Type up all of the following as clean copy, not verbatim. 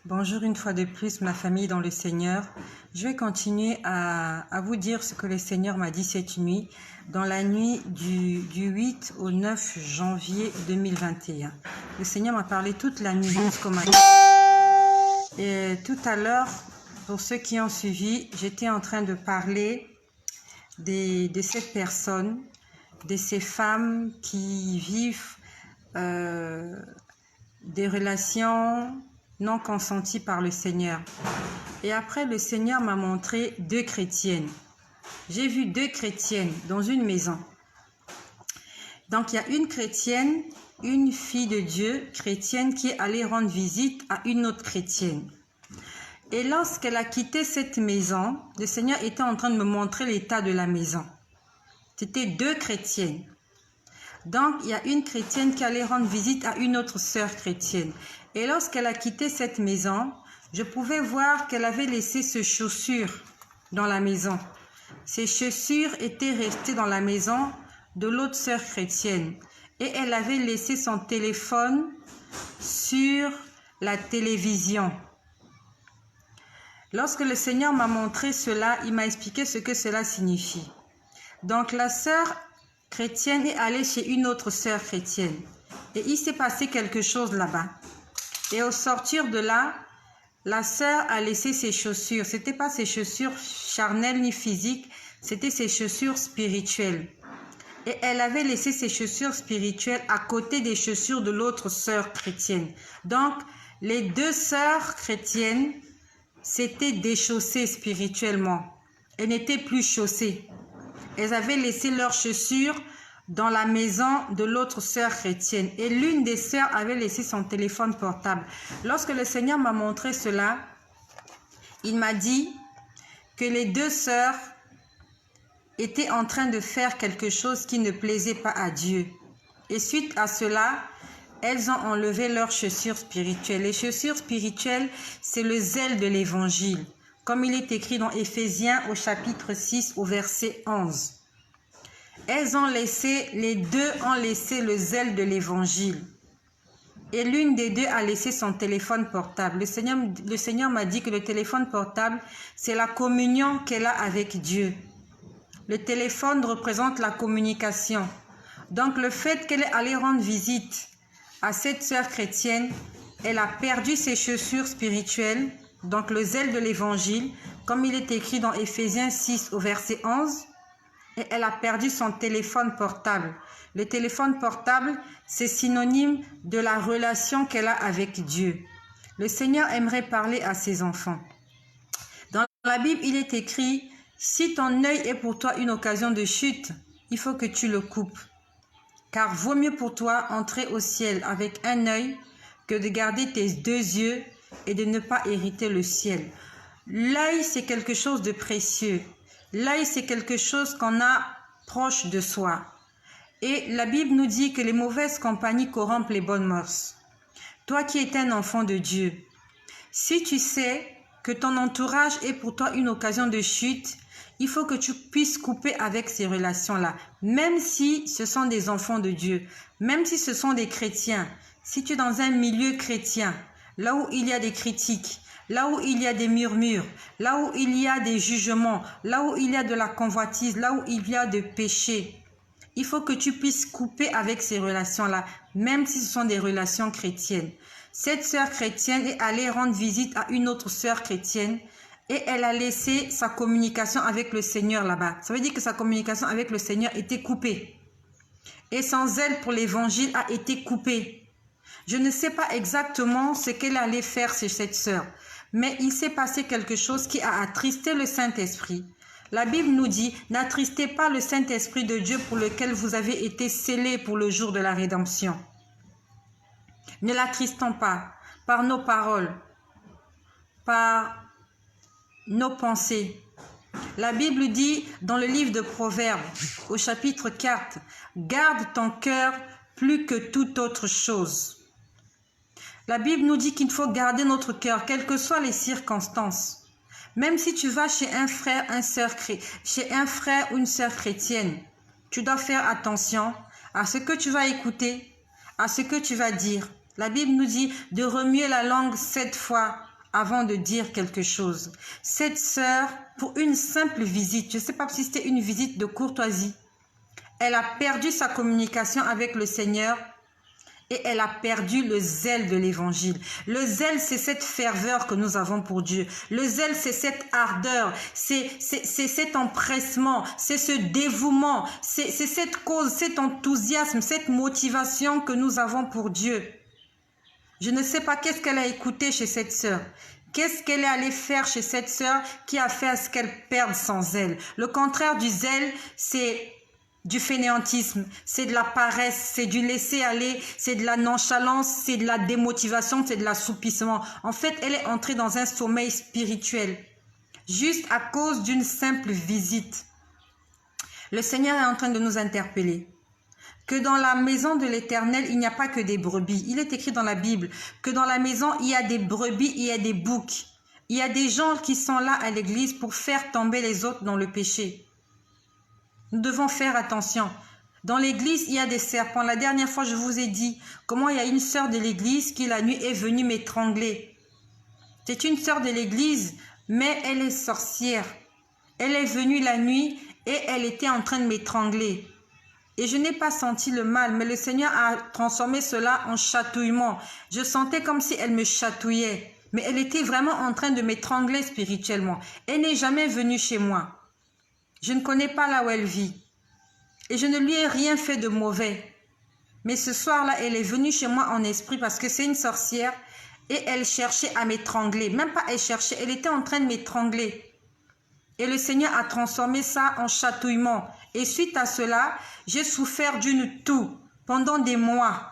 Bonjour une fois de plus, ma famille dans le Seigneur. Je vais continuer à vous dire ce que le Seigneur m'a dit cette nuit, dans la nuit du 8 au 9 janvier 2021. Le Seigneur m'a parlé toute la nuit jusqu'au matin. Et tout à l'heure, pour ceux qui ont suivi, j'étais en train de parler de cette personne, de ces femmes qui vivent des relations non consenties par le Seigneur. Et après, le Seigneur m'a montré deux chrétiennes. J'ai vu deux chrétiennes dans une maison. Donc, il y a une chrétienne, une fille de Dieu chrétienne qui est allée rendre visite à une autre chrétienne. Et lorsqu'elle a quitté cette maison, le Seigneur était en train de me montrer l'état de la maison. C'était deux chrétiennes. Donc, il y a une chrétienne qui allait rendre visite à une autre sœur chrétienne. Et lorsqu'elle a quitté cette maison, je pouvais voir qu'elle avait laissé ses chaussures dans la maison. Ses chaussures étaient restées dans la maison de l'autre sœur chrétienne. Et elle avait laissé son téléphone sur la télévision. Lorsque le Seigneur m'a montré cela, il m'a expliqué ce que cela signifie. Donc, la sœur chrétienne est allée chez une autre sœur chrétienne. Et il s'est passé quelque chose là-bas. Et au sortir de là, la sœur a laissé ses chaussures. Ce n'était pas ses chaussures charnelles ni physiques, c'était ses chaussures spirituelles. Et elle avait laissé ses chaussures spirituelles à côté des chaussures de l'autre sœur chrétienne. Donc, les deux sœurs chrétiennes s'étaient déchaussées spirituellement. Elles n'étaient plus chaussées. Elles avaient laissé leurs chaussures dans la maison de l'autre sœur chrétienne. Et l'une des sœurs avait laissé son téléphone portable. Lorsque le Seigneur m'a montré cela, il m'a dit que les deux sœurs étaient en train de faire quelque chose qui ne plaisait pas à Dieu. Et suite à cela, elles ont enlevé leurs chaussures spirituelles. Les chaussures spirituelles, c'est le zèle de l'évangile. Comme il est écrit dans Éphésiens au chapitre 6 au verset 11. Les deux ont laissé le zèle de l'évangile. Et l'une des deux a laissé son téléphone portable. Le Seigneur m'a dit que le téléphone portable, c'est la communion qu'elle a avec Dieu. Le téléphone représente la communication. Donc le fait qu'elle est allée rendre visite à cette sœur chrétienne, elle a perdu ses chaussures spirituelles, donc le zèle de l'évangile, comme il est écrit dans Éphésiens 6 au verset 11, et elle a perdu son téléphone portable. Le téléphone portable, c'est synonyme de la relation qu'elle a avec Dieu. Le Seigneur aimerait parler à ses enfants. Dans la Bible, il est écrit, si ton œil est pour toi une occasion de chute, il faut que tu le coupes. Car vaut mieux pour toi entrer au ciel avec un œil que de garder tes deux yeux et de ne pas hériter le ciel. L'œil, c'est quelque chose de précieux. L'œil, c'est quelque chose qu'on a proche de soi. Et la Bible nous dit que les mauvaises compagnies corrompent les bonnes mœurs. Toi qui es un enfant de Dieu, si tu sais que ton entourage est pour toi une occasion de chute, il faut que tu puisses couper avec ces relations-là. Même si ce sont des enfants de Dieu, même si ce sont des chrétiens, si tu es dans un milieu chrétien, là où il y a des critiques, là où il y a des murmures, là où il y a des jugements, là où il y a de la convoitise, là où il y a des péchés, il faut que tu puisses couper avec ces relations-là, même si ce sont des relations chrétiennes. Cette sœur chrétienne est allée rendre visite à une autre sœur chrétienne et elle a laissé sa communication avec le Seigneur là-bas. Ça veut dire que sa communication avec le Seigneur était coupée. Et son zèle pour l'évangile a été coupé. Je ne sais pas exactement ce qu'elle allait faire chez cette sœur, mais il s'est passé quelque chose qui a attristé le Saint-Esprit. La Bible nous dit, n'attristez pas le Saint-Esprit de Dieu pour lequel vous avez été scellés pour le jour de la rédemption. Ne l'attristons pas par nos paroles, par nos pensées. La Bible dit dans le livre de Proverbes, au chapitre 4, « Garde ton cœur plus que toute autre chose ». La Bible nous dit qu'il faut garder notre cœur, quelles que soient les circonstances. Même si tu vas chez un frère, ou une sœur chrétienne, tu dois faire attention à ce que tu vas écouter, à ce que tu vas dire. La Bible nous dit de remuer la langue 7 fois avant de dire quelque chose. Cette sœur, pour une simple visite, je ne sais pas si c'était une visite de courtoisie, elle a perdu sa communication avec le Seigneur et elle a perdu le zèle de l'évangile. Le zèle, c'est cette ferveur que nous avons pour Dieu. Le zèle, c'est cette ardeur, c'est cet empressement, c'est ce dévouement, c'est cette cause, cet enthousiasme, cette motivation que nous avons pour Dieu. Je ne sais pas qu'est-ce qu'elle a écouté chez cette sœur. Qu'est-ce qu'elle est allée faire chez cette sœur qui a fait à ce qu'elle perde son zèle? Le contraire du zèle, c'est du fainéantisme, c'est de la paresse, c'est du laisser-aller, c'est de la nonchalance, c'est de la démotivation, c'est de l'assoupissement. En fait, elle est entrée dans un sommeil spirituel, juste à cause d'une simple visite. Le Seigneur est en train de nous interpeller. Que dans la maison de l'Éternel, il n'y a pas que des brebis. Il est écrit dans la Bible que dans la maison, il y a des brebis, il y a des boucs. Il y a des gens qui sont là à l'église pour faire tomber les autres dans le péché. Nous devons faire attention. Dans l'église, il y a des serpents. La dernière fois, je vous ai dit comment il y a une sœur de l'église qui la nuit est venue m'étrangler. C'est une sœur de l'église, mais elle est sorcière. Elle est venue la nuit et elle était en train de m'étrangler. Et je n'ai pas senti le mal, mais le Seigneur a transformé cela en chatouillement. Je sentais comme si elle me chatouillait, mais elle était vraiment en train de m'étrangler spirituellement. Elle n'est jamais venue chez moi. Je ne connais pas là où elle vit. Et je ne lui ai rien fait de mauvais. Mais ce soir-là, elle est venue chez moi en esprit parce que c'est une sorcière et elle cherchait à m'étrangler. Même pas elle cherchait, elle était en train de m'étrangler. Et le Seigneur a transformé ça en chatouillement. Et suite à cela, j'ai souffert d'une toux pendant des mois.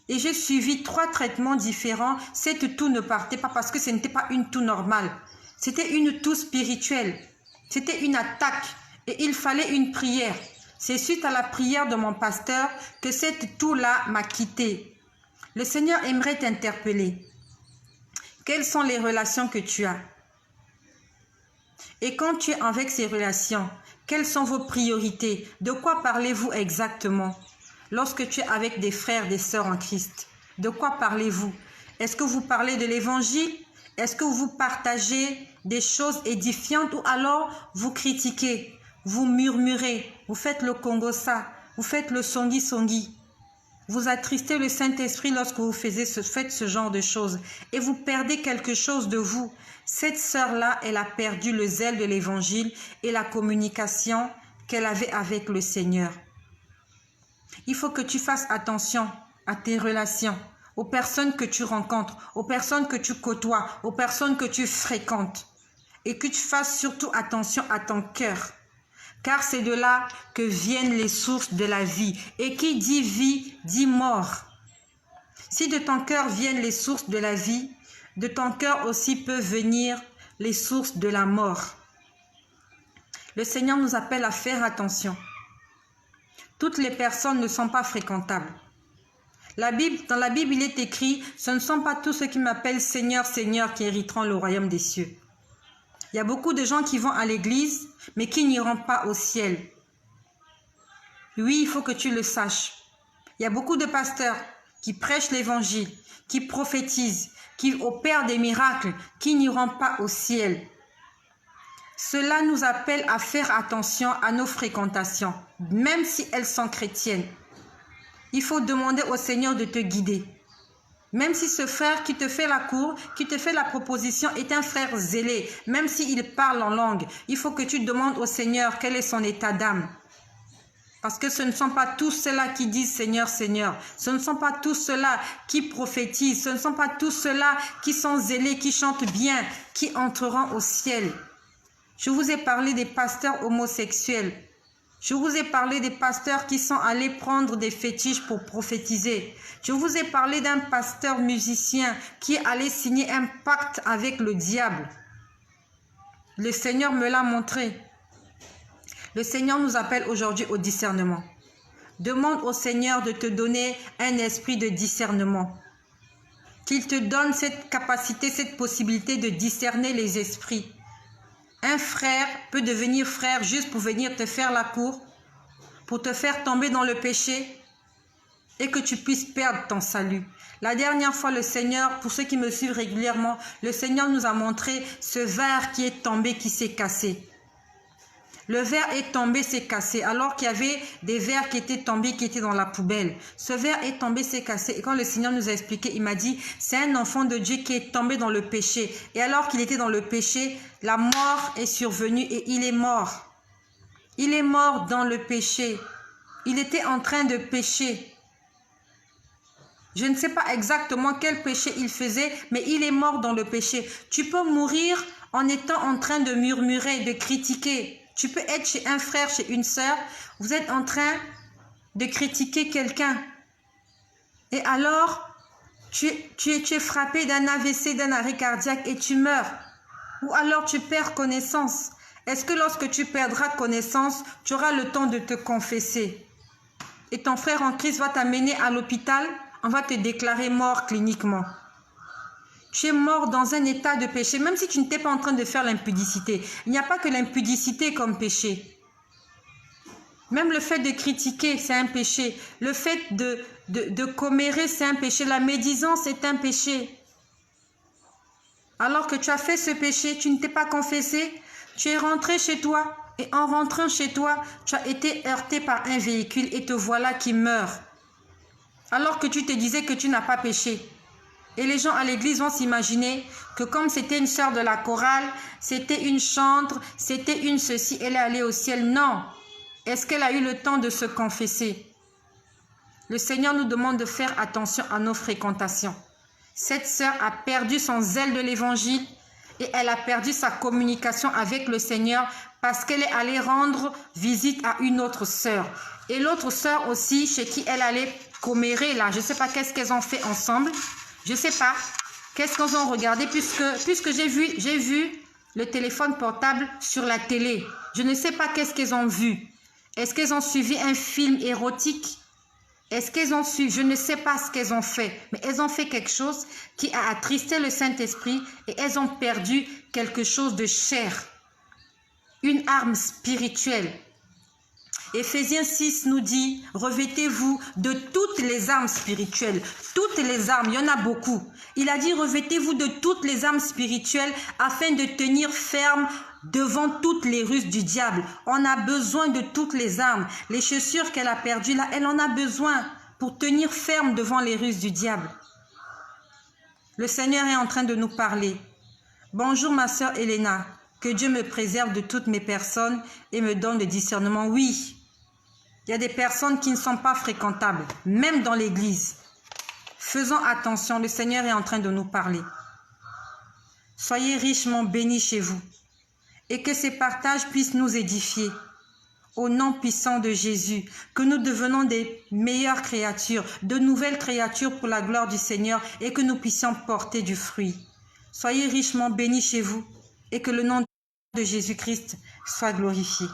Et j'ai suivi 3 traitements différents. Cette toux ne partait pas parce que ce n'était pas une toux normale. C'était une toux spirituelle. C'était une attaque. Et il fallait une prière. C'est suite à la prière de mon pasteur que cette toux-là m'a quitté. Le Seigneur aimerait t'interpeller. Quelles sont les relations que tu as? Et quand tu es avec ces relations, quelles sont vos priorités? De quoi parlez-vous exactement? Lorsque tu es avec des frères, des sœurs en Christ, de quoi parlez-vous? Est-ce que vous parlez de l'évangile? Est-ce que vous partagez des choses édifiantes ou alors vous critiquez, vous murmurez, vous faites le Congo-ça, vous faites le songi-songi? Vous attristez le Saint-Esprit lorsque vous faites ce genre de choses et vous perdez quelque chose de vous. Cette sœur-là, elle a perdu le zèle de l'évangile et la communication qu'elle avait avec le Seigneur. Il faut que tu fasses attention à tes relations, aux personnes que tu rencontres, aux personnes que tu côtoies, aux personnes que tu fréquentes. Et que tu fasses surtout attention à ton cœur. Car c'est de là que viennent les sources de la vie. Et qui dit vie, dit mort. Si de ton cœur viennent les sources de la vie, de ton cœur aussi peuvent venir les sources de la mort. Le Seigneur nous appelle à faire attention. Toutes les personnes ne sont pas fréquentables. Dans la Bible, il est écrit, ce ne sont pas tous ceux qui m'appellent Seigneur, Seigneur qui hériteront le royaume des cieux. Il y a beaucoup de gens qui vont à l'église, mais qui n'iront pas au ciel. Oui, il faut que tu le saches. Il y a beaucoup de pasteurs qui prêchent l'évangile, qui prophétisent, qui opèrent des miracles, qui n'iront pas au ciel. Cela nous appelle à faire attention à nos fréquentations, même si elles sont chrétiennes. Il faut demander au Seigneur de te guider. Même si ce frère qui te fait la cour, qui te fait la proposition est un frère zélé, même s'il parle en langue, il faut que tu demandes au Seigneur quel est son état d'âme. Parce que ce ne sont pas tous ceux-là qui disent Seigneur, Seigneur. Ce ne sont pas tous ceux-là qui prophétisent. Ce ne sont pas tous ceux-là qui sont zélés, qui chantent bien, qui entreront au ciel. Je vous ai parlé des pasteurs homosexuels. Je vous ai parlé des pasteurs qui sont allés prendre des fétiches pour prophétiser. Je vous ai parlé d'un pasteur musicien qui est allé signer un pacte avec le diable. Le Seigneur me l'a montré. Le Seigneur nous appelle aujourd'hui au discernement. Demande au Seigneur de te donner un esprit de discernement. Qu'il te donne cette capacité, cette possibilité de discerner les esprits. Un frère peut devenir frère juste pour venir te faire la cour, pour te faire tomber dans le péché. et que tu puisses perdre ton salut. La dernière fois, le Seigneur, pour ceux qui me suivent régulièrement, le Seigneur nous a montré ce verre qui est tombé, qui s'est cassé. Le verre est tombé, s'est cassé, alors qu'il y avait des verres qui étaient tombés, qui étaient dans la poubelle. Ce verre est tombé, s'est cassé. Et quand le Seigneur nous a expliqué, il m'a dit, c'est un enfant de Dieu qui est tombé dans le péché. Et alors qu'il était dans le péché, la mort est survenue et il est mort. Il est mort dans le péché. Il était en train de pécher. Je ne sais pas exactement quel péché il faisait, mais il est mort dans le péché. Tu peux mourir en étant en train de murmurer, de critiquer. Tu peux être chez un frère, chez une sœur, vous êtes en train de critiquer quelqu'un. Et alors, tu es frappé d'un AVC, d'un arrêt cardiaque et tu meurs. Ou alors tu perds connaissance. Est-ce que lorsque tu perdras connaissance, tu auras le temps de te confesser? Et ton frère en Christ va t'amener à l'hôpital, on va te déclarer mort cliniquement. Tu es mort dans un état de péché, même si tu n'étais pas en train de faire l'impudicité. Il n'y a pas que l'impudicité comme péché. Même le fait de critiquer, c'est un péché. Le fait de commérer, c'est un péché. La médisance, c'est un péché. Alors que tu as fait ce péché, tu ne t'es pas confessé, tu es rentré chez toi. Et en rentrant chez toi, tu as été heurté par un véhicule et te voilà qui meurt. Alors que tu te disais que tu n'as pas péché. Et les gens à l'église vont s'imaginer que comme c'était une sœur de la chorale, c'était une chantre, c'était une ceci, elle est allée au ciel. Non. Est-ce qu'elle a eu le temps de se confesser? Le Seigneur nous demande de faire attention à nos fréquentations. Cette sœur a perdu son zèle de l'évangile et elle a perdu sa communication avec le Seigneur parce qu'elle est allée rendre visite à une autre sœur. Et l'autre sœur aussi, chez qui elle allait commérer là, je ne sais pas qu'est-ce qu'elles ont fait ensemble. Je ne sais pas qu'est-ce qu'ils ont regardé puisque j'ai vu le téléphone portable sur la télé. Je ne sais pas qu'est-ce qu'ils ont vu. Est-ce qu'elles ont suivi un film érotique? Est-ce qu'elles ont suivi? Je ne sais pas ce qu'elles ont fait. Mais elles ont fait quelque chose qui a attristé le Saint-Esprit et elles ont perdu quelque chose de cher. Une arme spirituelle. Éphésiens 6 nous dit, revêtez-vous de toutes les armes spirituelles. Toutes les armes, il y en a beaucoup. Il a dit, revêtez-vous de toutes les armes spirituelles afin de tenir ferme devant toutes les ruses du diable. On a besoin de toutes les armes. Les chaussures qu'elle a perdues là, elle en a besoin pour tenir ferme devant les ruses du diable. Le Seigneur est en train de nous parler. Bonjour ma sœur Elena, que Dieu me préserve de toutes mes personnes et me donne le discernement. Oui. Il y a des personnes qui ne sont pas fréquentables, même dans l'église. Faisons attention, le Seigneur est en train de nous parler. Soyez richement bénis chez vous et que ces partages puissent nous édifier. Au nom puissant de Jésus, que nous devenons des meilleures créatures, de nouvelles créatures pour la gloire du Seigneur et que nous puissions porter du fruit. Soyez richement bénis chez vous et que le nom de Jésus-Christ soit glorifié.